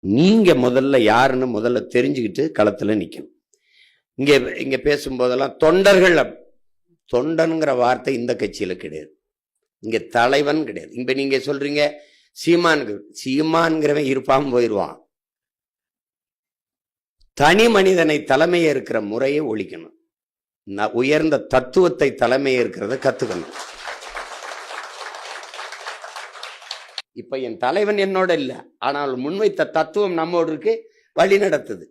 நீங்க முதல்ல யாருன்னு முதல்ல தெரிஞ்சுக்கிட்டு களத்துல நிக்கணும். இங்க இங்க பேசும்போதெல்லாம் தொண்டர்கள், தொண்டனுங்கிற வார்த்தை இந்த கட்சியில கிடையாது, இங்க தலைவன் கிடையாது. இப்ப நீங்க சொல்றீங்க சீமான்கிறவன் இருப்பான் போயிடுவான். தனி மனிதனை தலைமையை இருக்கிற முறையை ஒழிக்கணும். உயர்ந்த தத்துவத்தை தலைமையை இருக்கிறத கத்துக்கணும். இப்ப என் தலைவன் என்னோட இல்ல, ஆனால் முன்வைத்த தத்துவம் நம்மோடு இருக்கு, வழி நடத்துது.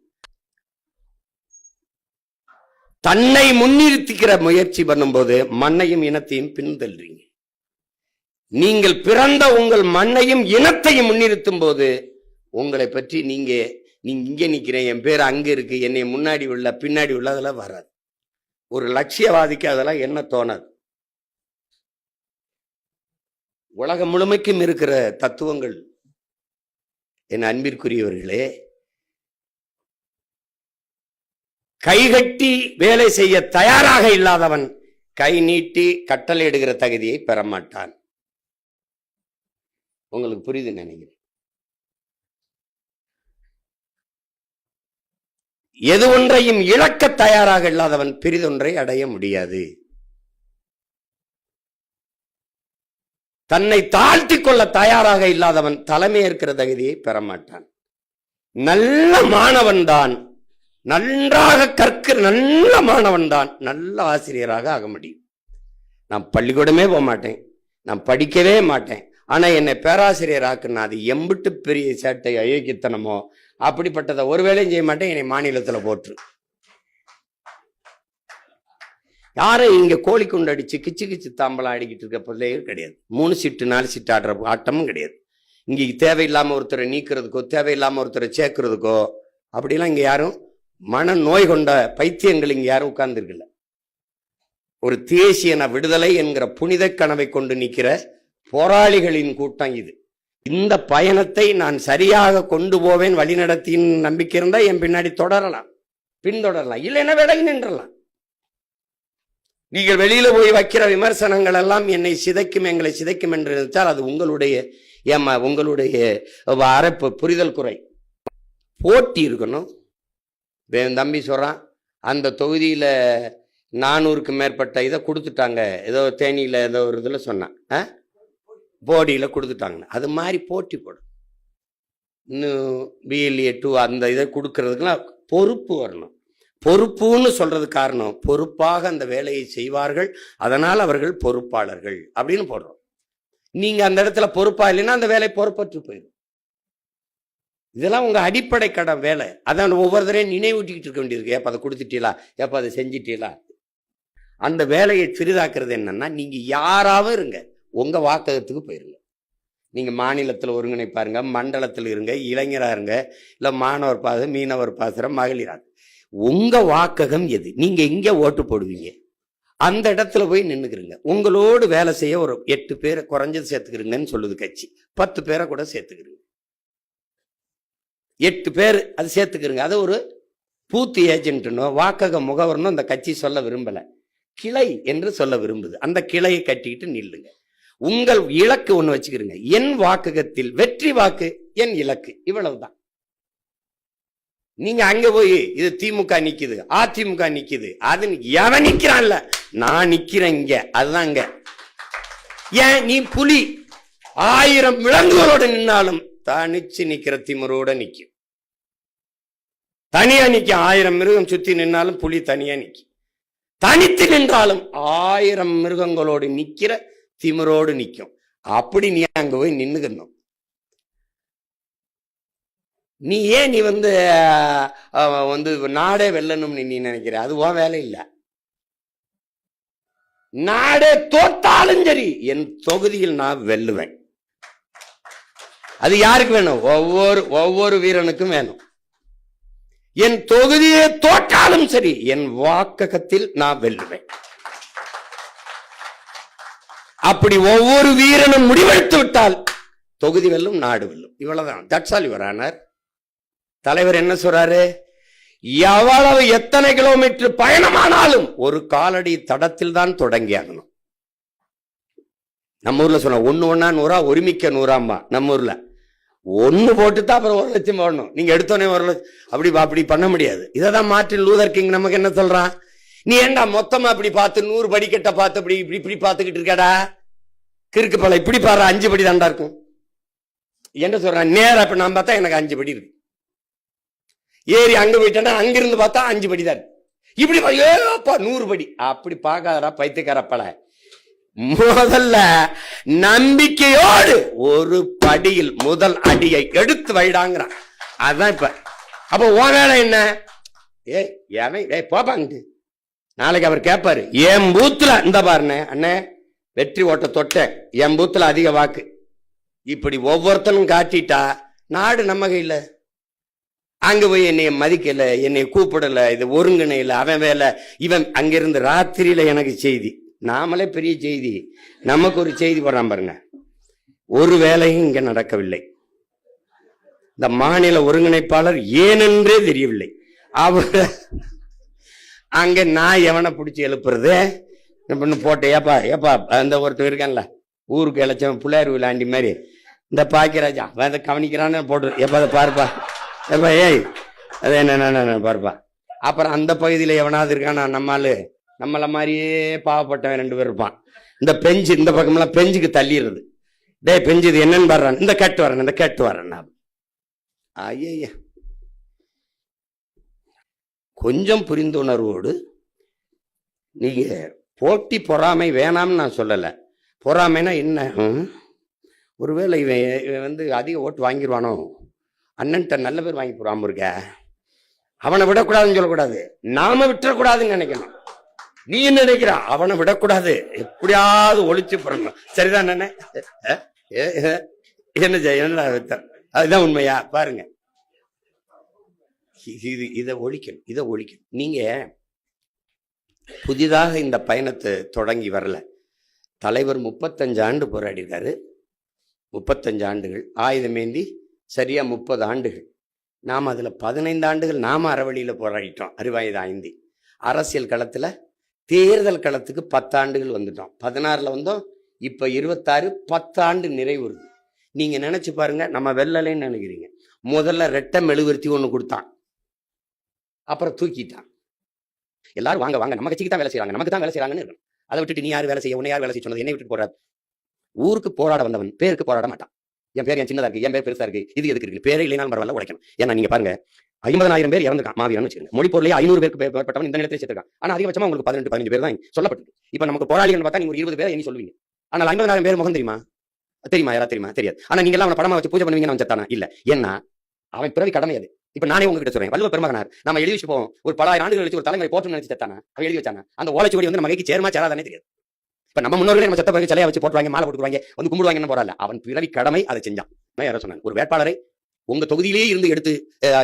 தன்னை முன்னிறுத்திக்கிற முயற்சி பண்ணும்போது மண்ணையும் இனத்தையும் பின்தள்ளுறீங்க. நீங்கள் பிறந்த உங்கள் மண்ணையும் இனத்தையும் முன்னிறுத்தும் போது உங்களை பற்றி நீங்க இங்க நிக்கிறேன், என் பேர் அங்க இருக்கு, என்னை முன்னாடி உள்ள பின்னாடி உள்ள அதெல்லாம் வராது. ஒரு லட்சியவாதிக்கு அதெல்லாம் என்ன தோணாது. உலகம் முழுமைக்கும் இருக்கிற தத்துவங்கள் என் அன்பிற்குரியவர்களே, கைகட்டி வேலை செய்ய தயாராக இல்லாதவன் கை நீட்டி கட்டளையிடுகிற தகுதியை பெற மாட்டான். உங்களுக்கு புரியுது நினைக்கிறேன். எது ஒன்றையும் இழக்க தயாராக இல்லாதவன் பெரிதொன்றை அடைய முடியாது. தன்னை தாழ்த்தி கொள்ள தயாராக இல்லாதவன் தலைமை ஏற்கிற தகுதியை பெற மாட்டான். நல்ல மாணவன் தான், நன்றாக கற்கிற நல்ல மாணவன் தான் நல்ல ஆசிரியராக ஆக முடியும். நான் பள்ளிக்கூடமே போக மாட்டேன், நான் படிக்கவே மாட்டேன், ஆனா என்னை பேராசிரியர் ஆக்குனா அது எம்பிட்டு பெரிய சேட்டை அயோக்கியத்தனமோ அப்படிப்பட்டதை ஒரு வேலையும் செய்ய மாட்டேன், என்னை மாநிலத்தில் போற்று. யாரும் இங்க கோழி குண்டு அடிச்சு கிச்சு கிச்சு தாம்பலம் ஆடிக்கிட்டு இருக்க பிள்ளைகள் கிடையாது. 3 சீட்டு 4 சீட்டு ஆடுற ஆட்டமும் கிடையாது. இங்க தேவையில்லாம ஒருத்தரை நீக்கிறதுக்கோ தேவையில்லாம ஒருத்தரை சேர்க்கறதுக்கோ அப்படிலாம் இங்க யாரும் மன நோய் கொண்ட பைத்தியங்கள் இங்க யாரும் உட்கார்ந்துருக்கல. ஒரு தேசியன விடுதலை என்கிற புனித கனவை கொண்டு நிற்கிற போராளிகளின் கூட்டம் இது. இந்த பயணத்தை நான் சரியாக கொண்டு போவேன், வழிநடத்தின் நம்பிக்கை இருந்தா என் பின்னாடி தொடரலாம், பின்தொடரலாம், இல்லைன்னா விலகி நின்றலாம். நீங்கள் வெளியில போய் வைக்கிற விமர்சனங்கள் எல்லாம் என்னை சிதைக்கும், எங்களை சிதைக்கும் என்று நினைத்தால் அது உங்களுடைய அரைப்பு புரிதல் குறை. போட்டி இருக்கணும். தம்பி சொல்றான், அந்த தொகுதியில 400க்கு மேற்பட்ட இதை கொடுத்துட்டாங்க, ஏதோ தேனியில ஏதோ ஒரு இதுல சொன்னான், போடியில கொடுத்துட்டாங்க. அது மாதிரி போட்டி போடும். இன்னும் BLA 2 அந்த இதை கொடுக்கறதுக்குலாம் பொறுப்பு வரணும். பொறுப்புன்னு சொல்றது காரணம், பொறுப்பாக அந்த வேலையை செய்வார்கள், அதனால் அவர்கள் பொறுப்பாளர்கள் அப்படின்னு போடுறோம். நீங்க அந்த இடத்துல பொறுப்பா இல்லைன்னா அந்த வேலை பொறுப்பற்று போயிடும். இதெல்லாம் உங்க அடிப்படை கடன் வேலை. அதான் ஒவ்வொருத்தரையும் நினைவூட்டிக்கிட்டு இருக்க வேண்டியிருக்கு. ஏப்பா அதை கொடுத்துட்டீங்களா, ஏப்பா அதை செஞ்சிட்டீங்களா. அந்த வேலையை சிறிதாக்குறது என்னன்னா, நீங்க யாராவும் இருங்க, உங்க வாக்ககத்துக்கு போயிருங்க. நீங்க மாநிலத்தில் ஒருங்கிணைப்பாருங்க, மண்டலத்தில் இருங்க, இளைஞரா இருங்க, இல்ல மாணவர் பாசம், மீனவர் பாசம், மகளிராக, உங்க வாக்ககம் எது, நீங்க எங்க ஓட்டு போடுவீங்க அந்த இடத்துல போய் நின்னுக்கிறீங்க. உங்களோடு வேலை செய்ய ஒரு 8 பேரை குறைஞ்சது சேர்த்துக்கிறீங்கன்னு சொல்லுது கட்சி. 10 பேரை கூட சேர்த்துக்கிறீங்க, 8 பேர் அது சேர்த்துக்கிறீங்க. அது ஒரு பூத்து ஏஜென்ட்னோ வாக்கக முகவர்னோ அந்த கட்சி சொல்ல விரும்பல, கிளை என்று சொல்ல விரும்புது. அந்த கிளையை கட்டிக்கிட்டு நில்லுங்க. உங்கள் இலக்கு ஒண்ணு வச்சுக்கிறீங்க, என் வாக்ககத்தில் வெற்றி வாக்கு என் இலக்கு, இவ்வளவுதான். நீங்க அங்க போய் இது திமுக நிக்குது, அதிமுக நிக்குது, அது எவன் நிக்கிறான்ல, நான் நிக்கிறேன் இங்க, அதுதான் இங்க. ஏன் நீ புலி 1000 விலங்குகளோட நின்னாலும் தனிச்சு நிக்கிற திமிரோட நிக்கும். தனியா நிக்கும். 1000 மிருகம் சுத்தி நின்னாலும் புலி தனியா நிக்கும். தனித்து நின்றாலும் 1000 மிருகங்களோடு நிக்கிற திமிரோடு நிக்கும். அப்படி நீ அங்க போய் நின்னுக்கணும். நீ ஏன் நீ வந்து நாடே வெல்லணும்னு நீ நினைக்கிற, அதுவா வேலை இல்லை. நாடே தோத்தாலும் சரி என் தொகுதியில் நான் வெல்லுவேன். அது யாருக்கு வேணும்? ஒவ்வொரு வீரனுக்கும் வேணும். என் தொகுதியை தோற்றாலும் சரி என் வாக்ககத்தில் நான் வெல்லுவேன். அப்படி ஒவ்வொரு வீரனும் முடிவெடுத்து விட்டால் தொகுதி வெல்லும், நாடு வெல்லும். இவ்வளவுதான். That's all your honour. தலைவர் என்ன சொல்றாரு? எவ்வளவு எத்தனை கிலோமீட்டர் பயணமானாலும் ஒரு காலடி தடத்தில் தான் தொடங்கி ஆகணும். நம்ம ஊர்ல சொன்ன 1 1 100 ஒருமிக்க 100 நம்ம ஊர்ல ஒண்ணு போட்டுதான் அப்புறம் 1 லட்சம் போடணும். நீங்க எடுத்தோடனே 1 லட்சம் அப்படி பண்ண முடியாது. இதான் மார்ட்டின் லூதர் கிங் நமக்கு என்ன சொல்றான், நீ ஏண்டா மொத்தமா அப்படி பார்த்து 100 படிக்கட்ட பார்த்து இப்படி பார்த்துக்கிட்டு இருக்கடா, கிறுக்கு பல இப்படி பாரு 5 படி தாண்டா இருக்கும் என்ன சொல்றான். நேரம் இப்ப நான் பார்த்தா எனக்கு 5 படி இருக்கு, ஏறி அங்க போயிட்டேன்னா அங்கிருந்து பார்த்தா 5 படி தான் இப்படி 100 படி அப்படி பார்க்காதடா பைத்தியக்காரப்பல. முதல்ல நம்பிக்கையோடு ஒரு படியில் முதல் அடியை எடுத்து வைடாங்கிறான். அதுதான் இப்ப. அப்ப உன் வேலை என்ன, போப்பாங்க நாளைக்கு அவர் கேட்பாரு, என் பூத்துல இந்த பாருண்ணே அண்ணே வெற்றி ஓட்ட தொட்ட என் பூத்துல அதிக வாக்கு, இப்படி ஒவ்வொருத்தனும் காட்டிட்டா நாடு நம்ம கையில. அங்க போய் என்னைய மதிக்கல, என்னை கூப்பிடல, இது ஒருங்கிணையில, அவன் வேலை இவன். அங்கிருந்து ராத்திரியில எனக்கு செய்தி, நாமளே பெரிய செய்தி, நமக்கு ஒரு செய்தி போடுறான் பாருங்க. ஒரு வேலையும் இங்க நடக்கவில்லை. இந்த மாநில ஒருங்கிணைப்பாளர் ஏனென்றே தெரியவில்லை. அவர் அங்க நான் எவனை பிடிச்சி எழுப்புறது போட்டு ஏப்பா அந்த ஒருத்தர் இருக்கான்ல ஊருக்கு இழைச்சவன் பிள்ளையார் விளாண்டி மாதிரி, இந்த பாக்கியராஜா அதை கவனிக்கிறான்னு போட்டு எப்ப அதை பாருப்பா, எப்பா ஏய் அது என்ன பாருப்பா. அப்புறம் அந்த பகுதியில் எவனாவது இருக்கான், நம்மள மாதிரியே பாவப்பட்டவன் 2 பேர் இருப்பான். இந்த பெஞ்சு இந்த பக்கம்லாம் பெஞ்சுக்கு தள்ளிடுறது, டே பெஞ்சு இது என்னன்னு பாடுறான், இந்த கேட்டு வரேன். ஐய கொஞ்சம் புரிந்துணர்வோடு நீங்க போட்டி பொறாமை வேணாம்னு நான் சொல்லலை. பொறாமைனா என்ன, ஒருவேளை இவன் அதிக ஓட்டு வாங்கிடுவானோ, அண்ணன்ட்ட நல்ல பேர் வாங்கி போறாம இருக்க, அவனை விடக்கூடாதுன்னு சொல்லக்கூடாது, நாம விட்டுறக்கூடாதுன்னு நினைக்கணும். நீ என்ன நினைக்கிறா, அவனை விடக்கூடாது, எப்படியாவது ஒழிச்சு போறணும். சரிதான் என்ன அதுதான் உண்மையா பாருங்க. இதை ஒழிக்கணும். நீங்க புதிதாக இந்த பயணத்தை தொடங்கி வரல. தலைவர் 35 ஆண்டு போராடி இருக்காரு. 35 ஆண்டுகள் ஆயுதமேந்தி சரியா 30 ஆண்டுகள். நாம் அதுல 15 ஆண்டுகள் நாம அறவழியில போராடிட்டோம். அறிவாயுத ஐந்தி அரசியல் களத்துல தேர்தல் களத்துக்கு 10 ஆண்டுகள் வந்துட்டோம். 16ல வந்தோம், இப்ப 26, 10 ஆண்டு நிறைவு. நீங்க நினைச்சு பாருங்க, நம்ம வெள்ளலைன்னு நினைக்கிறீங்க. முதல்ல ரெட்டை மெழுகுவர்த்தி 1 கொடுத்தான், அப்புறம் தூக்கிட்டான். எல்லாரும் வாங்க நம்ம கட்சிக்கு தான் வேலை செய்யறாங்க, நமக்கு தான் வேலை செய்யறாங்கன்னு இருக்கணும். அதை விட்டுட்டு நீ யார் வேலை செய்ய, உன்னை யார் வேலை செய்ய சொன்னது, என்னை விட்டுட்டு போறாரு. ஊருக்கு போராட வந்தவன் பேருக்கு போராட மாட்டான். என் பேர் என் சின்னதா இருக்கு, என் பேர் பெருசா இருக்கு, இது எதுக்கு இருக்கு, பேரே இல்லைனாலும் பரவாயில்ல உழைக்கணும். ஏன்னா நீங்க பாருங்க 50,000 பேர் இறந்துருக்கான் மாவீரன் வச்சுக்கோங்க. மொழிப்பொருளையே 500 பேருக்கு மேற்பட்டவன் இந்த நிலத்தில் சேர்த்திருக்கான். ஆனா அதிகபட்சமா உங்களுக்கு 18-15 பேர் தான் சொல்லப்பட்டது. இப்ப நமக்கு போராளிகள் பார்த்தா நீங்க ஒரு 20 பேர் என்ன சொல்லுவீங்க. ஆனால் 50,000 பேர் முகம் தெரியுமா யாரா தெரியுமா தெரியாது. ஆனா நீங்க எல்லாம் அவனை படமா வச்சு பூஜை பண்ணுவீங்கன்னு அவன் செத்தானா இல்ல. ஏன்னா அவன் பிறவி கடமை அது. இப்ப நானே உங்ககிட்ட சொல்றேன், வள்ளுவ பெருமகனார் நம்ம எழுதி வச்சு போவோம், ஒரு 10,000 ஆண்டுகள் கழிச்சு ஒரு தலைமுறை போட்டு நினைச்சு செத்தானா, அவன் எழுதி வச்சானா, அந்த ஓலைச்சுவடி நம்ம கைக்கு சேருமா சேராதானே தெரியாது. இப்ப நம்ம முன்னோர்களே நம்ம செத்த பிறகு சிலையை வச்சு போட்டுவாங்க, மாலை போட்டுவாங்க, கும்பிடுவாங்கன்னு போறாங்க. அவன் பிறவி கடமை அதை செஞ்சான். நான் யாரோ சொன்னேன், ஒரு வேட்பாளரை உங்க தொகுதியிலேயே இருந்து எடுத்து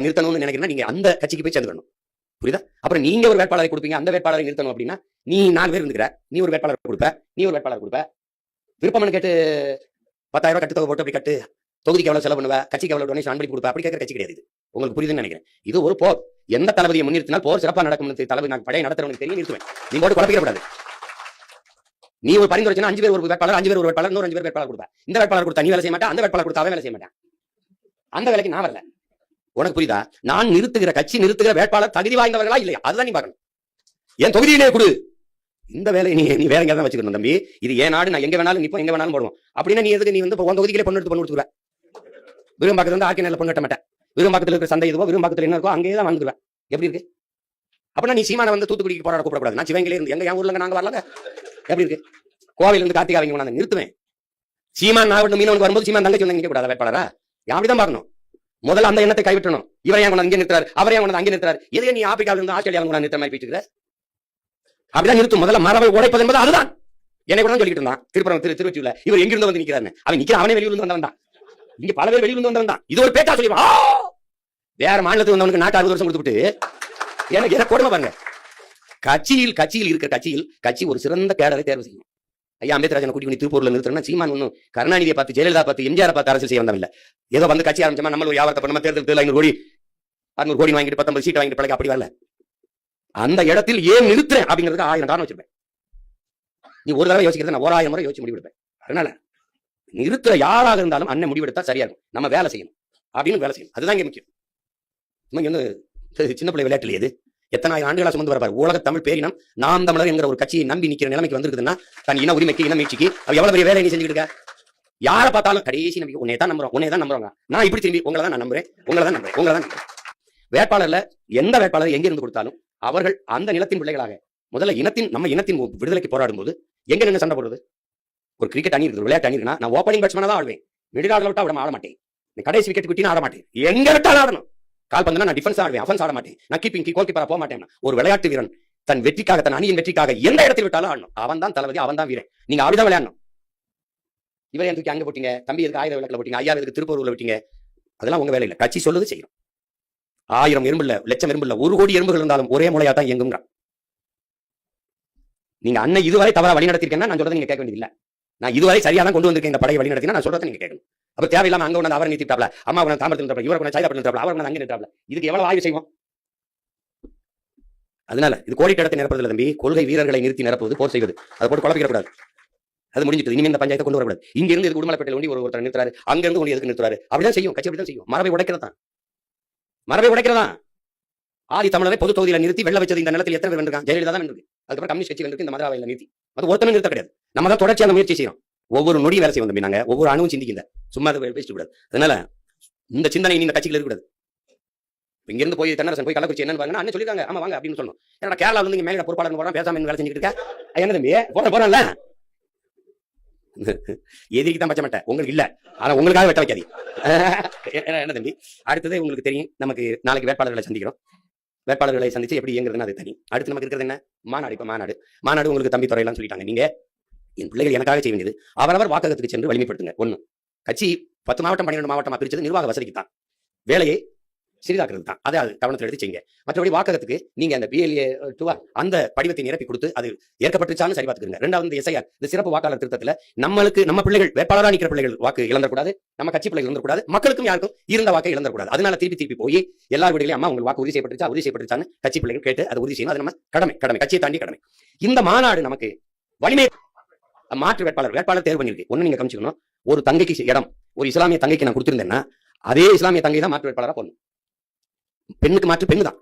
நிறுத்தணும்னு நினைக்கிறேன்னா நீங்க அந்த கட்சிக்கு போய் சேர்ந்துக்கணும். புரியுதா? அப்புறம் நீங்க ஒரு வேட்பாளரை கொடுப்பீங்க, அந்த வேட்பாளரை நிறுத்தணும் அப்படின்னா நீ 4 பேர் இருந்துக்கிற, நீ ஒரு வேட்பாளர் கொடுப்ப, விருப்பம்னு கேட்டு 10,000 கட்டு தொகை போட்டு அப்படி கட்டு, தொகுதிக்கு எவ்வளவு செலவு பண்ணுவ, கட்சிக்கு எவ்வளவு டொனேஷன் அன்பளி கொடுப்ப, அப்படி கேட்கிற கட்சி கிடையாது. உங்களுக்கு புரியுதுன்னு நினைக்கிறேன். இது ஒரு போர். எந்த தளபதியை முன்னிறுத்தினால் போர் சிறப்பாக நடக்கும். தளபதி நான் படையை நடத்துறவனுக்கு தெரியும், நிறுத்துவேன். நீ போட்டு குழப்பிக்கூடாது. நீ ஒரு பரிந்துரைச்சுன்னா 5 பேர் ஒரு வேட்பாளர், 5 பேர் ஒரு வேட்பாளர், 5 பேர் வேட்பாளர் கொடுப்பேன். இந்த வேட்பாளர் கொடுத்தா நீ வேலை செய்ய மாட்டேன், அந்த வேட்பாளர் கொடுத்தா வேலை செய்ய மாட்டேன். அந்த வேலைக்கு நான் வரல. உனக்கு புரியுதா? நான் நிறுத்துகிற கட்சி, நிறுத்துகிற வேட்பாளர் தகுதி வாய்ந்தவர்களா இல்லையா, அதுதான் நீ பார்க்கணும். என் தொகுதியிலே கொடு. இந்த வேலையை நீ வேற எங்கேயாவது வச்சுக்கணும் தம்பி. இது ஏன் நாடு, நான் எங்க வேணாலும் நிப்போம், எங்க வேணாலும் போடுவோம். அப்படின்னா நீ எதுக்கு உன் தொகுதியிலே பொண்ணு எடுத்து பொண்ணு கொடுத்துருவேன். விரும்பாக்கத்துல ஆர்கே பொண்ணு கட்ட மாட்டேன். விரும்பாக்கத்தில் இருக்கிற சந்தை எதுவோ, விரும்பாக்கத்தில் என்ன இருக்கோ அங்கேயே தான் வந்துடுவேன். எப்படி இருக்கு? அப்படின்னா நீ சீமானை தூத்துக்குடிக்கு போராட கூப்பிடக்கூடாது. நான் சிவங்கிலே இருந்து என் ஊர்ல நாங்க வரலாங்க. எப்படி இருக்கு? கோவையில இருந்து கார்த்திகா அவங்க நான் நிறுத்துவேன். சீமான் நாகப்பட்டினம் மீனவனுக்கு வரும்போது சீமான் தங்கச்சி வந்து நிக்க கூடாது வேட்பாளரா? அப்படிதான் பார்க்கணும். முதல்ல அந்த எண்ணத்தை கைவிட்டணும். இவரை ஏன் கொண்டு அங்கே நிறுத்துறாரு, அவரையும் கொண்டு அங்கே நிறுத்துறாரு. எதையே நீ ஆப்பிரிக்காவில இருந்து ஆஸ்திரேலியாவில் கொண்டு நிறுத்த மாதிரி பேசிக்கிற? அப்படிதான் நிறுத்தும். முதல்ல மரபை உடைப்பது என்பது அதுதான். என்னை கூட சொல்லிட்டு இருந்தான் திருவொற்றியூர்ல இவர் எங்கிருந்து வந்து நிக்கிறாரு. அவன் நிக்கிற அவனே வெளியிலிருந்து வந்தவன் தான். இங்க பல பேர் வெளியிலிருந்து வந்தவன் தான். இது ஒரு பேச்சா சொல்லிடுவான். வேற மாநிலத்துக்கு வந்தவனுக்கு நாட்டு 60 வருஷம் கொடுத்துட்டு எனக்கு கொடுமை பாருங்க. கட்சியில் இருக்கிற கட்சி ஒரு சிறந்த கேடரை தேர்வு செய்யும். ஐயா அம்பேத்கர் கூட்டி பண்ணி திருப்பூர்ல நிறுத்தணும்னா சீமான் ஒன்னும் கருணாநிதியை பார்த்து, ஜெயலலிதா பார்த்து, எம்ஜிஆர் பார்த்து அரசியல் செய்ய வந்தவன் இல்ல. ஏதோ வந்து கட்சி ஆரம்பிச்சோமா நம்ம ஒரு வியாபாரத்தை பண்ண தேர்தல் 500 கோடி 600 கோடி வாங்கிட்டு 19 சீட் வாங்கிட்டு பழக அப்படி வரல. அந்த இடத்தில் ஏன் நிறுத்துறேன் அப்படிங்கிறதுக்கு 1000 காரணம் வச்சிருப்பேன். நீ ஒரு தடவை யோசிக்கிறது நான் 1000 முறை யோசிச்சு முடிவெடுப்பேன். அதனால நிறுத்துற யாராக இருந்தாலும் அண்ணன் முடிவெடுத்தா சரியா இருக்கும், நம்ம வேலை செய்யணும் அப்படின்னு வேலை செய்யணும். அதுதான் இங்க முக்கியம். இங்க வந்து சின்ன பிள்ளை விளையாட்டு இல்லையா? எத்தனை ஆண்டுகளா சுமந்து வரப்பாரு. உலக தமிழ் பேரினம் நாம் தமிழர் என்கிற ஒரு கட்சியை நம்பி நிக்கிற நிலைமைக்கு வந்திருக்குதுன்னா தன் இன உரிமைக்கு இன மீட்சிக்கு அவ எவ்வளவு பெரிய வேலை நீ செஞ்சுக்கிட்டு இருக்க. யாரை பார்த்தாலும் கடைசி நம்பிக்கை உன்னை தான் நம்புறோம், உன்னை தான் நம்புறாங்க. நான் இப்படி திரும்பி உங்களை தான் நான் நம்புறேன், உங்களை தான் நம்புறேன், உங்களை தான் நம்புறேன். வேட்பாளர்ல எந்த வேட்பாளர் எங்க இருந்து கொடுத்தாலும் அவர்கள் அந்த நிலத்தின் பிள்ளைகளாக முதல்ல நம்ம இனத்தின் விடுதலைக்கு போராடும் போது எங்க நின்று சண்டை போடுறது. ஒரு கிரிக்கெட் அணி இருக்கு, விளையாட்டு அணி இருக்குன்னா நான் ஓப்பனிங் பேட்ஸ்மேனா தான் ஆடுவேன், மிடில் ஆர்டர்ல விட்டா ஆட மாட்டேன், கடைசி விக்கெட் குட்டினா ஆட மாட்டேன், எங்க விட்டாலும் ஆடணும். கால் பந்தா நான் டிஃபென்ஸ் ஆடுவேன், அஃபென்ஸ் ஆட மாட்டேன், நான் கீப்பிங் கோல் கீப்பரா போக மாட்டேன். ஒரு விளையாட்டு வீரன் தன் வெற்றிக்காக தன் அணியின் வெற்றிக்காக எந்த இடத்தில் விட்டாலும் ஆடணும். அவன் தான் தளபதி, அவன் தான் வீரன். நீங்க அப்படிதான் விளையாடணும். இவரை எதுக்கு அங்க போட்டீங்க, தம்பி எதுக்கு ஆயிரம் விளக்கில் போட்டீங்க, ஐயா எதுக்கு திருப்பூர்ல விட்டீங்க, அதெல்லாம் உங்க வேலை இல்லை. கட்சி சொல்லுது செய்யும். 1000 எறும்பு இல்ல, லட்சம் எறும்பு இல்ல, 1 கோடி எறும்புகள் இருந்தாலும் ஒரே மூலையா தான் இயங்குங்க. நீங்க அண்ணன் இதுவரை தவறா வழி நடத்திருக்கேன்னா நான் சொல்றதை நீங்க கேட்க வேண்டியதில்லை. நான் இதுவரை சரியா தான் கொண்டு வந்திருக்கேன் இந்த படையை வழி நடத்தினா நான் சொல்றதை நீங்க கேட்கணும். அப்ப தேவையில்லாம அங்க ஒன்று அவரை நிறுத்திட்டாப்ல, அம்மா ஒன்று தாமரத்தில் நிறுத்தாப்ல, இவரை கொஞ்சம் சைதாப்பட்டு நிறுத்தாப்ல, அவர் அங்கே நிறுத்தாப்ல, இதுக்கு எவ்வளவு ஆய்வு செய்வோம். அதனால இது கோடி இடத்தை நிரப்புறதுல தம்பி, கொள்கை வீரர்களை நிறுத்தி நிரப்புவது, போர் செய்வது, அதை போட்டு குழப்பிடக்கூடாது. அது முடிஞ்சிட்டு இனிமே இந்த பஞ்சாயத்தை கொண்டு வரக்கூடாது. இங்க இருந்து இது உடுமலைப்பேட்டை ஒண்டி ஒருத்தர் நிறுத்துறாரு, அங்க இருந்து ஒண்ணு எதுக்கு நிறுத்துறாரு, அப்படிதான் செய்யும் கட்சி, அப்படிதான் செய்யும். மரபை உடைக்கிறதா, மரபை உடைக்கிறதா. ஆதி தமிழரை பொது தொகுதியில நிறுத்தி வெள்ள வச்சது இந்த நிலத்தில் எத்தனை பேர் வென்றிருக்கான், ஜெயலலிதா தான் இருக்கு. அதுக்கப்புறம் கம்யூனிஸ்ட் கட்சி இருக்கு, இந்த மதுராவையில நிறுத்தி அது ஒருத்தனும் நிறுத்த கிடையாது. நம்ம தான் தொடர்ச்சியான முயற்சி செய்யறோம். ஒவ்வொரு நொடி வேலை செய்வோம் தம்பி, நாங்க ஒவ்வொரு அணுவும் சிந்திக்கல, சும்மா அதை பேசிட்டு கூடாது. அதனால இந்த சிந்தனை இந்த கட்சிகள் இருக்கக்கூடாது. இங்க இருந்து போய் தென்னரசன் போய் கள்ளக்குறிச்சி என்னன்னு பாருங்க, அண்ணன் சொல்லிருக்காங்க, ஆமா வாங்க அப்படின்னு சொல்லணும். ஏன்னா கேரளா வந்து இங்க மேல பொறுப்பாளர் போறான், பேசாம வேலை செஞ்சுட்டு இருக்கா, என்ன தம்பி போறேன்ல, எதிரிக்கு தான் பச்சை மாட்டேன் உங்களுக்கு இல்ல, ஆனா உங்களுக்காக வெட்ட வைக்காது. என்ன தம்பி, அடுத்தது உங்களுக்கு தெரியும், நமக்கு நாளைக்கு வேட்பாளர்களை சந்திக்கிறோம். வேட்பாளர்களை சந்திச்சு எப்படி இயங்குறதுன்னு அது தனி. அடுத்து நமக்கு இருக்கிறது என்ன, மாநாடு. இப்ப மாநாடு உங்களுக்கு தம்பி துறையெல்லாம் சொல்லிட்டாங்க. நீங்க என் பிள்ளைகள் எனக்காக செய்ய வேண்டியது அவரவர் வாக்ககத்துக்கு சென்று வலிமைப்படுத்துங்க. ஒண்ணு, கட்சி 10 மாவட்டம் 12 மாவட்டமா பிரிச்சது நிர்வாக வசதிக்கு தான், வேலையை சிறிதாக்குறது தான், அதை கவனத்தில் எடுத்து செய்யுங்க. மற்றபடி வாக்ககத்துக்கு நீங்க அந்த BLA 2 அந்த படிவத்தை நிரப்பி கொடுத்து அது ஏற்கப்பட்டுச்சான்னு சரி பார்த்துக்கங்க. ரெண்டாவது SIR, இந்த சிறப்பு வாக்காளர் திருத்தத்துல நம்ம பிள்ளைகள் வேட்பாளராக நிற்கிற பிள்ளைகள் வாக்கு இழந்தக்கூடாது, நம்ம கட்சி பிள்ளைகள் இழந்தக்கூடாது, மக்களுக்கும் யாருக்கும் இருந்த வாக்கை இழந்தக்கூடாது. அதனால திருப்பி போய் எல்லா வீடுகளையும் அம்மா உங்களுக்கு வாக்கு உறுதி செய்யப்பட்டுச்சான்னு கட்சி பிள்ளைகள் கேட்டு அதை உறுதி செய்யணும். அது நம்ம கடமை, கட்சியை தாண்டி கடமை. இந்த மாநாடு நமக்கு வலிமை. மாற்று வேட்பாளர் தேர்வு பண்ணிருக்கு. ஒண்ணு நீங்க கவனிச்சுக்கணும், ஒரு தங்கைக்கு இடம் ஒரு இஸ்லாமிய தங்கைக்கு நான் கொடுத்திருந்தேன்னா அதே இஸ்லாமிய தங்கை தான் மாற்று வேட்பாளராக போடணும். பெண்ணுக்கு மாற்று பெண்ணு தான்.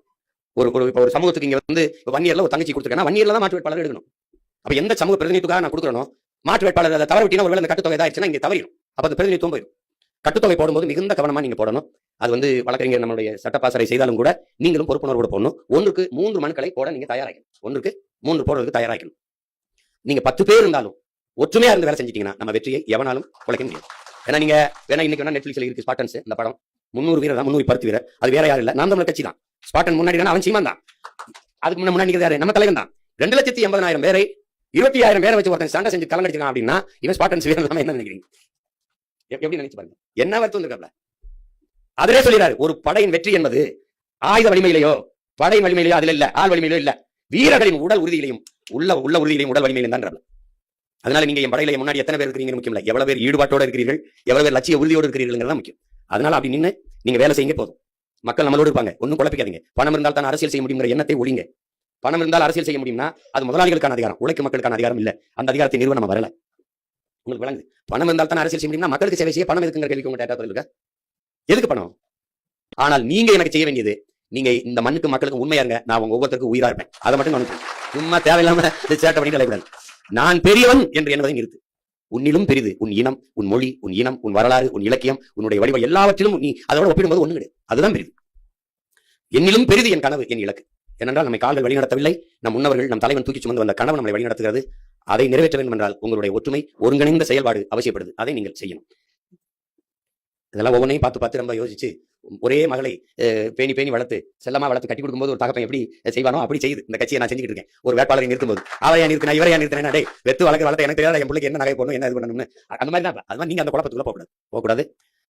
ஒரு சமூகத்துக்கு இங்க வந்து 1 இயர்ல ஒரு தங்கச்சி கொடுத்துருக்கேன்னா 1 இயர்ல தான் மாற்று வேட்பாளர் எடுக்கணும். அப்ப எந்த சமூக பிரதிநிதித்துக்காக நான் கொடுக்குறோம், மாற்று வேட்பாளர் அதை தவற விட்டீங்கன்னா ஒருவேளை அந்த கட்டுத்தொகை ஆயிடுச்சுன்னா இங்க தவறிடும். அப்ப அந்த பிரதிநிதித்துவம் போயிடும். கட்டுத்தொகை போடும்போது மிகுந்த கவனமா நீங்க போடணும். அது வந்து வழக்கறிஞர் நம்மளுடைய சட்டப்பாசறை செய்தாலும் கூட நீங்களும் பொறுப்புணர்வோட போடணும். 1க்கு 3 மனுக்களை போட நீங்க தயாராகணும். 1க்கு 3 போடுறதுக்கு தயாராகணும். நீங்க 10 பேர் இருந்தாலும் ஒற்றுமையா இருந்து வேலை செஞ்சிட்டீங்கன்னா நம்ம வெற்றியை எவனாலும் குலைக்க முடியாது. ஏன்னா நீங்க இன்னைக்கு நெட்ஃபிளிக்ஸ்ல இருக்கு ஸ்பாட்டன்ஸ், அந்த படம் 300 வீரர் தான், 300 பருத்தி வீரர், அது வேற யாரும் இல்ல, நாம் தமிழர் கட்சி தான். ஸ்பாட்டன் முன்னாடி அவன் சீமான் தான், அதுக்கு முன்னாடி யாரு, நம்ம தலைவன் தான். 2,80,000 பேரை 25,000 பேரை வச்சு ஒருத்தன் சண்டை செஞ்சு கலங்கடிச்சிருக்கான் அப்படின்னா இவன் ஸ்பாட்டன்ஸ் வீரர் இல்லாம என்ன நினைக்கிறீங்க? எப்படி நினைச்சு பாருங்க, என்ன வருத்தம் இருக்காப்ல. அதிலே சொல்லிடுறாரு, ஒரு படையின் வெற்றி என்பது ஆயுத வலிமையிலையோ படையின் வலிமையிலையோ அதுல இல்ல, ஆள் வலிமையிலோ இல்ல, வீரர்களின் உடல் உறுதியிலையும் உள்ள உறுதியிலையும் உடல் வலிமையிலும் தான். அதனால நீங்க என் படையில முன்னாடி எத்தனை பேர் இருக்கிறீங்க முக்கியம் இல்ல, எவ்வளவு பேர் ஈடுபாட்டோட இருக்கிறீர்கள், எவ்வளவு பேர் லட்சிய உறுதியோடு இருக்கிறீர்கள் முக்கியம். அதனால அப்படி நின்று நீங்க வேலை செய்யுங்க போதும். மக்கள் நம்மளோடு இருப்பாங்க, ஒன்னும் குழப்பிக்காதீங்க. பணம் இருந்தால் தான் அரசியல் செய்ய முடியுங்கிற எண்ணத்தை ஒழிங்க. பணம் இருந்தால் அரசியல் செய்ய முடியும்னா அது முதலாளிகளுக்கான அதிகாரம், உழைக்கும் மக்களுக்கான அதிகாரம் இல்ல. அந்த அதிகாரத்தை நிறுவ நம்ம வரல. உங்களுக்கு விளங்குது? பணம் இருந்தால் தான் அரசியல் செய்ய முடியும்னா மக்களுக்கு சேவை செய்ய பணம் எதுக்குங்கிற கேள்விக்கு உங்க டேட்டா இருக்கா? எதுக்கு பணம்? ஆனால் நீங்க எனக்கு செய்ய வேண்டியது, நீங்க இந்த மண்ணுக்கு மக்களுக்கு உண்மையா இருங்க, நான் உங்க ஒவ்வொருத்தருக்கும் உயிரா இருப்பேன். அதை மட்டும் கவனிச்சு சும்மா தேவையில்லாம சேட்டை பண்ணி நிலைப்படாது. நான் பெரியவன் என்று என்பதை நிறுத்து. உன்னிலும் பெரிது உன் இனம், உன் மொழி, உன் இனம், உன் வரலாறு, உன் இலக்கியம், உன்னுடைய வடிவம், எல்லாவற்றிலும் நீ அதோட ஒப்பிடும்போது ஒண்ணு கிடையாது. அதுதான் பெரிது. என்னிலும் பெரிது என் கனவு, என் இலக்கு. ஏனென்றால் நம்மை கால்கள் வழிநடத்தவில்லை, நம் முன்னவர்கள், நம் தலைவன் தூக்கி சுமந்து வந்த கனவு நம்மளை வழிநடத்துகிறது. அதை நிறைவேற்ற வேண்டும் என்றால் உங்களுடைய ஒற்றுமை, ஒருங்கிணைந்த செயல்பாடு அவசியப்படுது. அதை நீங்கள் செய்யணும். இதெல்லாம் ஒவ்வொன்றையும் பார்த்து ரொம்ப யோசிச்சு ஒரே மகளை பேணி வளர்த்து செல்லமா வளர்த்து கட்டி கொடுக்கும்போது ஒரு தகப்பன் எப்படி செய்வானோ அப்படி செய்யுது இந்த கட்சியை நான் செஞ்சுக்கிட்டு இருக்கேன். ஒரு வேட்பாளரை நிறுத்தும்போது அவரையா நிறுத்தினா இவரையா நிறுத்தினா, டே வெத்து வளர்க்க எனக்கு தெரியாத என் பிள்ளைக்கு என்ன நகை போடணும், என்ன இது பண்ணணும்னு அந்த மாதிரி தான். அது மாதிரி நீங்க அந்த குழப்பத்துக்குள்ள போகக்கூடாது.